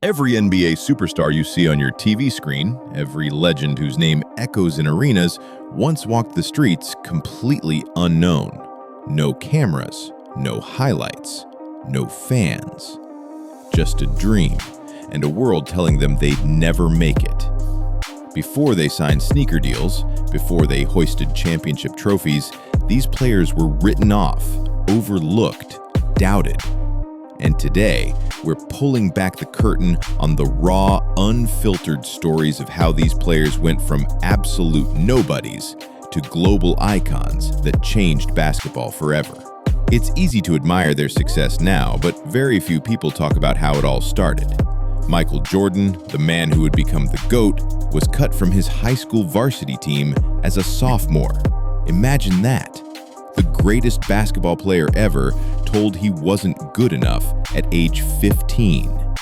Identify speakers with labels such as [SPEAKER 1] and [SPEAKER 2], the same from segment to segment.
[SPEAKER 1] Every NBA superstar you see on your TV screen, every legend whose name echoes in arenas, once walked the streets completely unknown. No cameras, no highlights, no fans. Just a dream, and a world telling them they'd never make it. Before they signed sneaker deals, before they hoisted championship trophies, these players were written off, overlooked, doubted. And today, we're pulling back the curtain on the raw, unfiltered stories of how these players went from absolute nobodies to global icons that changed basketball forever. It's easy to admire their success now, but very few people talk about how it all started. Michael Jordan, the man who would become the GOAT, was cut from his high school varsity team as a sophomore. Imagine that. The greatest basketball player ever told he wasn't good enough at age 15.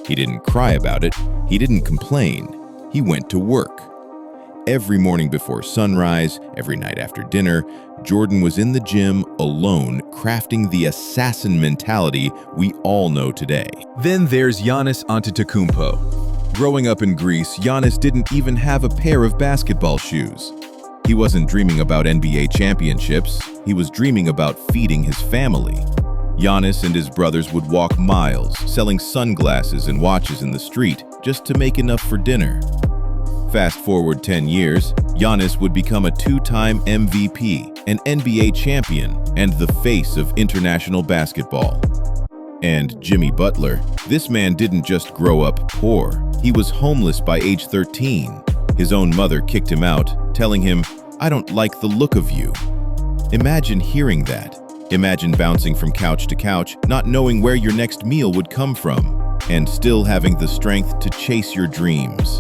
[SPEAKER 1] He didn't cry about it. He didn't complain. He went to work. Every morning before sunrise, every night after dinner, Jordan was in the gym alone, crafting the assassin mentality we all know today. Then there's Giannis Antetokounmpo. Growing up in Greece, Giannis didn't even have a pair of basketball shoes. He wasn't dreaming about NBA championships, he was dreaming about feeding his family. Giannis and his brothers would walk miles, selling sunglasses and watches in the street just to make enough for dinner. Fast forward 10 years, Giannis would become a two-time MVP, an NBA champion, and the face of international basketball. And Jimmy Butler, this man didn't just grow up poor, he was homeless by age 13. His own mother kicked him out, telling him, "I don't like the look of you." Imagine hearing that. Imagine bouncing from couch to couch, not knowing where your next meal would come from, and still having the strength to chase your dreams.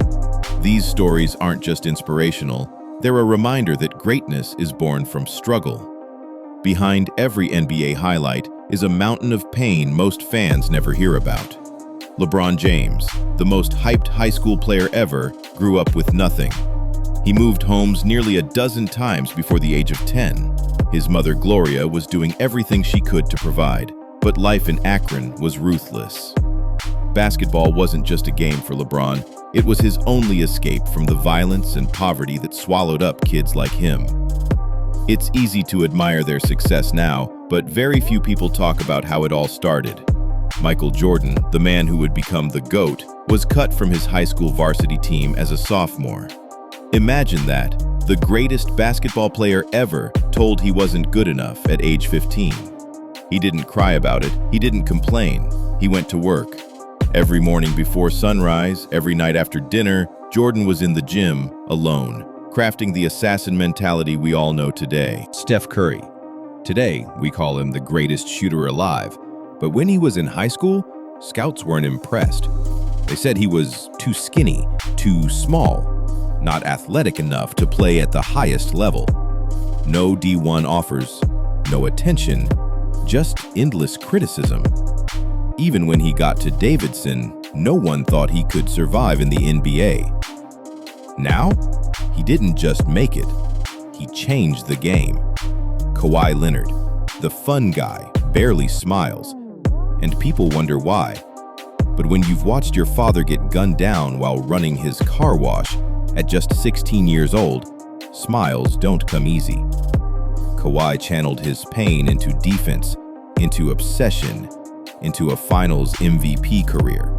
[SPEAKER 1] These stories aren't just inspirational, they're a reminder that greatness is born from struggle. Behind every NBA highlight is a mountain of pain most fans never hear about. LeBron James, the most hyped high school player ever, grew up with nothing. He moved homes nearly a dozen times before the age of 10. His mother Gloria was doing everything she could to provide, but life in Akron was ruthless. Basketball wasn't just a game for LeBron, it was his only escape from the violence and poverty that swallowed up kids like him. It's easy to admire their success now, but very few people talk about how it all started. Michael Jordan, the man who would become the GOAT, was cut from his high school varsity team as a sophomore. Imagine that, the greatest basketball player ever told he wasn't good enough at age 15. He didn't cry about it, he didn't complain, he went to work. Every morning before sunrise, every night after dinner, Jordan was in the gym, alone, crafting the assassin mentality we all know today. Steph Curry. Today, we call him the greatest shooter alive. But when he was in high school, scouts weren't impressed. They said he was too skinny, too small, not athletic enough to play at the highest level. No D1 offers, no attention, just endless criticism. Even when he got to Davidson, no one thought he could survive in the NBA. Now, he didn't just make it, he changed the game. Kawhi Leonard, the fun guy, barely smiles, and people wonder why. But when you've watched your father get gunned down while running his car wash at just 16 years old, smiles don't come easy. Kawhi channeled his pain into defense, into obsession, into a finals MVP career.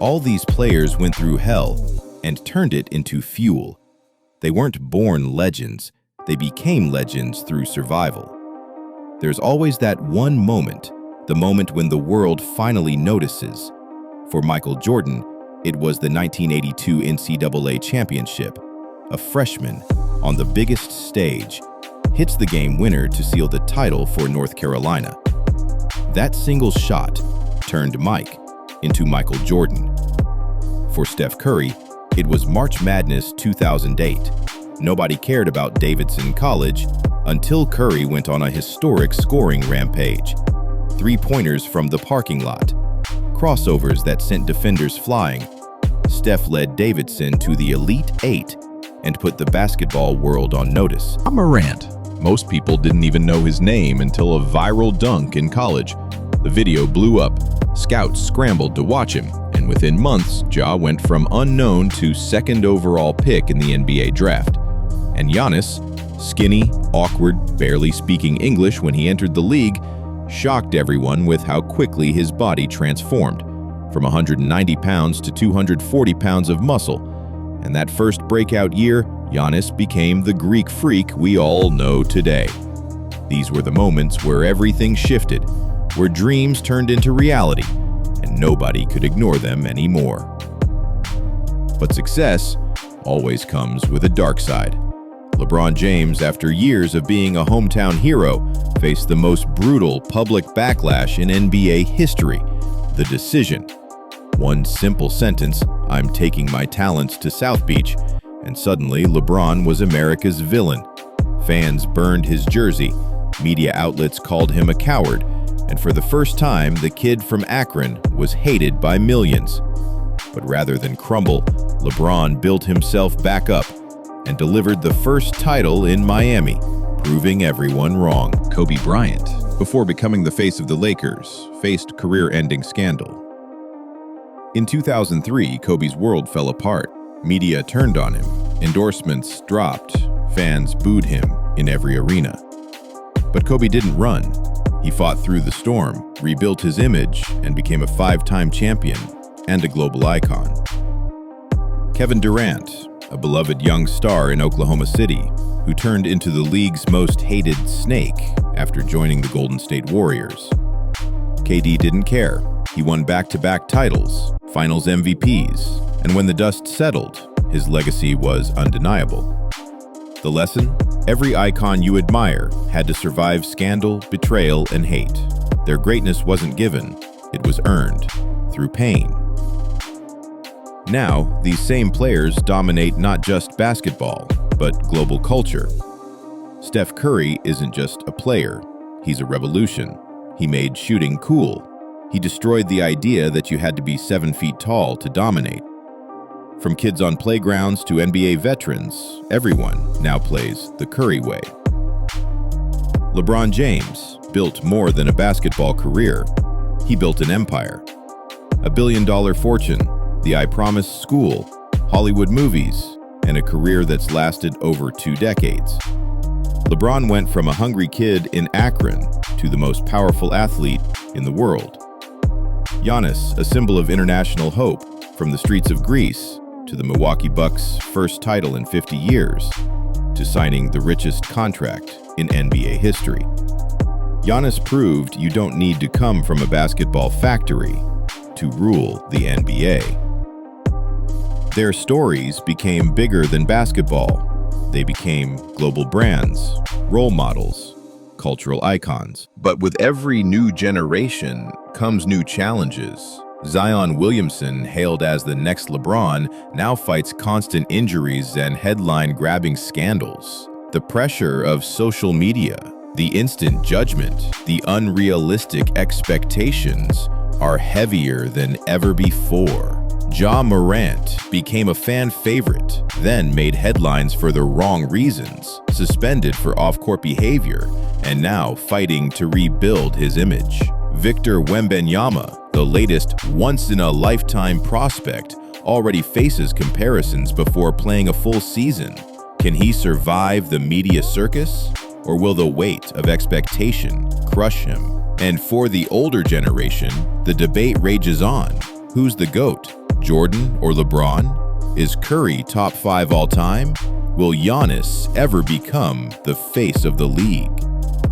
[SPEAKER 1] All these players went through hell and turned it into fuel. They weren't born legends, they became legends through survival. There's always that one moment, the moment when the world finally notices. For Michael Jordan, it was the 1982 NCAA championship. A freshman, on the biggest stage, hits the game winner to seal the title for North Carolina. That single shot turned Mike into Michael Jordan. For Steph Curry, it was March Madness 2008. Nobody cared about Davidson College until Curry went on a historic scoring rampage. Three-pointers from the parking lot, crossovers that sent defenders flying. Steph led Davidson to the Elite Eight and put the basketball world on notice.
[SPEAKER 2] Morant. Most people didn't even know his name until a viral dunk in college. The video blew up,
[SPEAKER 1] Scouts scrambled to watch him, and within months, Ja went from unknown to second overall pick in the NBA draft. And Giannis, skinny, awkward, barely speaking English when he entered the league, shocked everyone with how quickly his body transformed, from 190 pounds to 240 pounds of muscle. And that first breakout year, Giannis became the Greek freak we all know today. These were the moments where everything shifted, where dreams turned into reality, and nobody could ignore them anymore. But success always comes with a dark side. LeBron James, after years of being a hometown hero, faced the most brutal public backlash in NBA history: the decision. One simple sentence, "I'm taking my talents to South Beach," and suddenly LeBron was America's villain. Fans burned his jersey, media outlets called him a coward, and for the first time, the kid from Akron was hated by millions. But rather than crumble, LeBron built himself back up and delivered the first title in Miami, proving everyone wrong. Kobe Bryant, before becoming the face of the Lakers, faced career-ending scandal. In 2003, Kobe's world fell apart. Media turned on him, endorsements dropped, fans booed him in every arena. But Kobe didn't run. He fought through the storm, rebuilt his image, and became a 5-time champion and a global icon. Kevin Durant, a beloved young star in Oklahoma City, who turned into the league's most hated snake after joining the Golden State Warriors. KD didn't care. He won back-to-back titles, finals MVPs, and when the dust settled, his legacy was undeniable. The lesson? Every icon you admire had to survive scandal, betrayal, and hate. Their greatness wasn't given, it was earned, through pain. Now, these same players dominate not just basketball, but global culture. Steph Curry isn't just a player, he's a revolution. He made shooting cool. He destroyed the idea that you had to be 7 feet tall to dominate. From kids on playgrounds to NBA veterans, everyone now plays the Curry way. LeBron James built more than a basketball career. He built an empire. $1 billion fortune, the I Promise school, Hollywood movies, and a career that's lasted over 2 decades. LeBron went from a hungry kid in Akron to the most powerful athlete in the world. Giannis, a symbol of international hope, from the streets of Greece to the Milwaukee Bucks' first title in 50 years, to signing the richest contract in NBA history. Giannis proved you don't need to come from a basketball factory to rule the NBA. Their stories became bigger than basketball. They became global brands, role models, cultural icons. But with every new generation comes new challenges. Zion Williamson, hailed as the next LeBron, now fights constant injuries and headline-grabbing scandals. The pressure of social media, the instant judgment, the unrealistic expectations are heavier than ever before. Ja Morant became a fan favorite, then made headlines for the wrong reasons, suspended for off-court behavior, and now fighting to rebuild his image. Victor Wembanyama, the latest once-in-a-lifetime prospect, already faces comparisons before playing a full season. Can he survive the media circus, or will the weight of expectation crush him? And for the older generation, the debate rages on. Who's the GOAT? Jordan or LeBron? Is Curry top 5 all time? Will Giannis ever become the face of the league?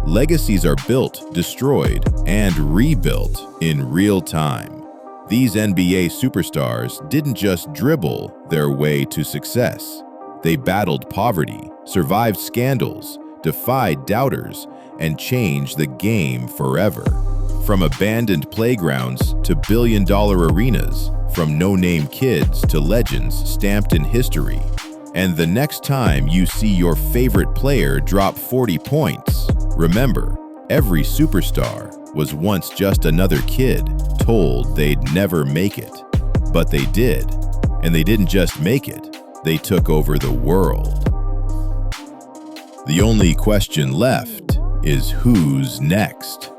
[SPEAKER 1] Legacies are built, destroyed, and rebuilt in real time. These NBA superstars didn't just dribble their way to success. They battled poverty, survived scandals, defied doubters, and changed the game forever. From abandoned playgrounds to billion-dollar arenas, from no-name kids to legends stamped in history. And the next time you see your favorite player drop 40 points, remember, every superstar was once just another kid told they'd never make it. But they did. And they didn't just make it, they took over the world. The only question left is who's next?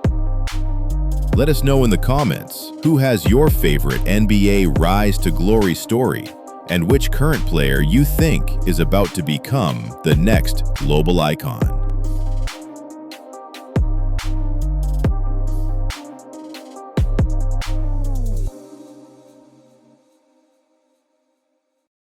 [SPEAKER 1] Let us know in the comments who has your favorite NBA rise to glory story and which current player you think is about to become the next global icon.